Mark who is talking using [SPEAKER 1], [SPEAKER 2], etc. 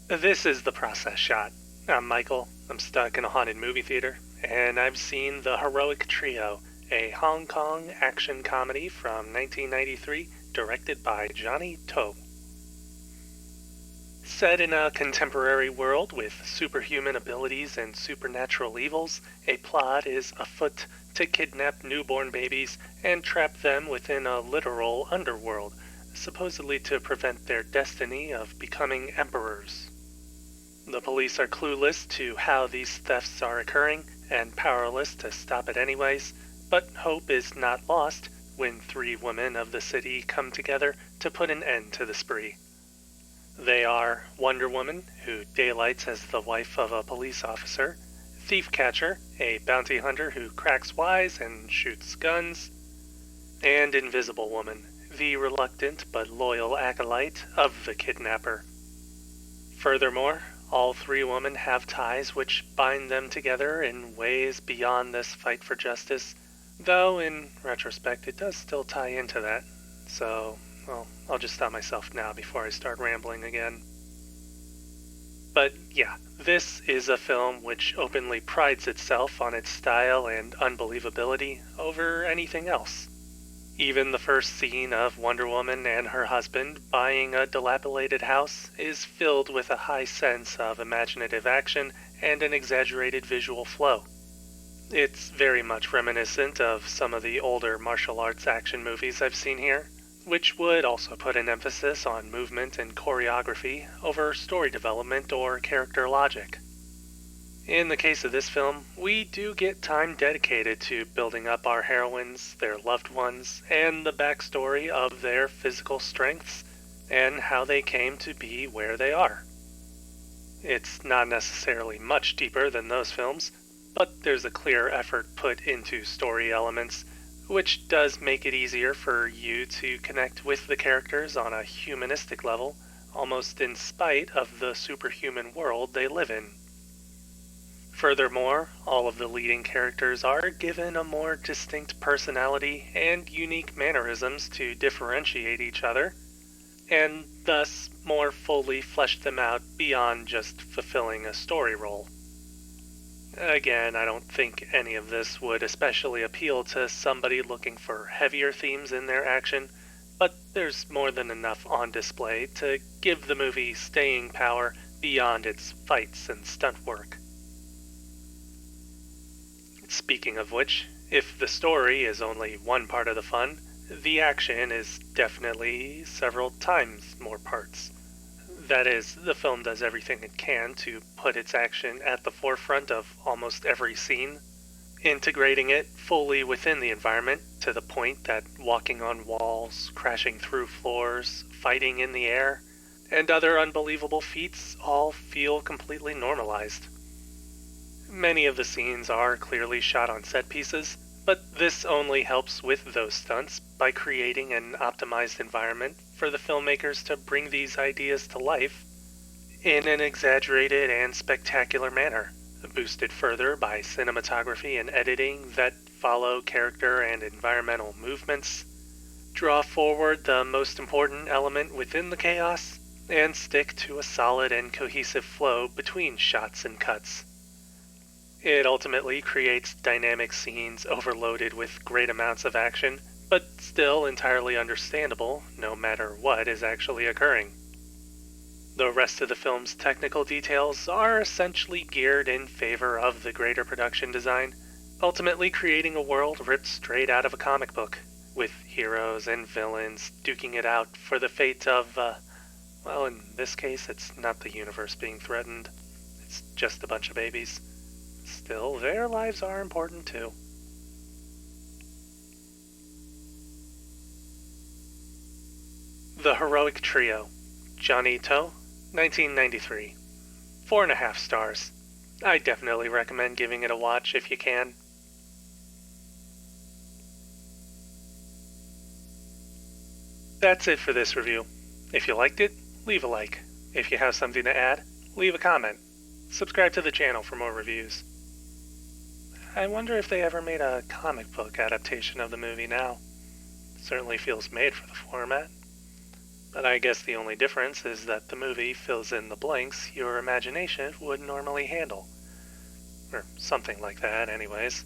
[SPEAKER 1] This is The Process Shot. I'm Michael. I'm stuck in a haunted movie theater, and I've seen The Heroic Trio, a Hong Kong action comedy from 1993 directed by Johnnie. Set in a contemporary world with superhuman abilities and supernatural evils, a plot is afoot to kidnap newborn babies and trap them within a literal underworld, supposedly to prevent their destiny of becoming emperors. The police are clueless to how these thefts are occurring and powerless to stop it anyways, but hope is not lost when three women of the city come together to put an end to the spree. They are Wonder Woman, who daylights as the wife of a police officer, Thief Catcher, a bounty hunter who cracks wise and shoots guns, and Invisible Woman, the reluctant but loyal acolyte of the kidnapper. Furthermore, all three women have ties which bind them together in ways beyond this fight for justice, though in retrospect it does still tie into that, so, well, I'll just stop myself now before I start rambling again. But yeah, this is a film which openly prides itself on its style and unbelievability over anything else. Even the first scene of Wonder Woman and her husband buying a dilapidated house is filled with a high sense of imaginative action and an exaggerated visual flow. It's very much reminiscent of some of the older martial arts action movies I've seen here, which would also put an emphasis on movement and choreography over story development or character logic. In the case of this film, we do get time dedicated to building up our heroines, their loved ones, and the backstory of their physical strengths, and how they came to be where they are. It's not necessarily much deeper than those films, but there's a clear effort put into story elements, which does make it easier for you to connect with the characters on a humanistic level, almost in spite of the superhuman world they live in. Furthermore, all of the leading characters are given a more distinct personality and unique mannerisms to differentiate each other, and thus more fully flesh them out beyond just fulfilling a story role. Again, I don't think any of this would especially appeal to somebody looking for heavier themes in their action, but there's more than enough on display to give the movie staying power beyond its fights and stunt work. Speaking of which, if the story is only one part of the fun, the action is definitely several times more parts. That is, the film does everything it can to put its action at the forefront of almost every scene, integrating it fully within the environment to the point that walking on walls, crashing through floors, fighting in the air, and other unbelievable feats all feel completely normalized. Many of the scenes are clearly shot on set pieces, but this only helps with those stunts by creating an optimized environment for the filmmakers to bring these ideas to life in an exaggerated and spectacular manner, boosted further by cinematography and editing that follow character and environmental movements, draw forward the most important element within the chaos, and stick to a solid and cohesive flow between shots and cuts. It ultimately creates dynamic scenes overloaded with great amounts of action, but still entirely understandable no matter what is actually occurring. The rest of the film's technical details are essentially geared in favor of the greater production design, ultimately creating a world ripped straight out of a comic book, with heroes and villains duking it out for the fate of, well, in this case, it's not the universe being threatened. It's just a bunch of babies. Still, their lives are important too. The Heroic Trio, Johnnie, 1993. 4.5 stars. I definitely recommend giving it a watch if you can. That's it for this review. If you liked it, leave a like. If you have something to add, leave a comment. Subscribe to the channel for more reviews. I wonder if they ever made a comic book adaptation of the movie now. It certainly feels made for the format. But I guess the only difference is that the movie fills in the blanks your imagination would normally handle. Or something like that, anyways.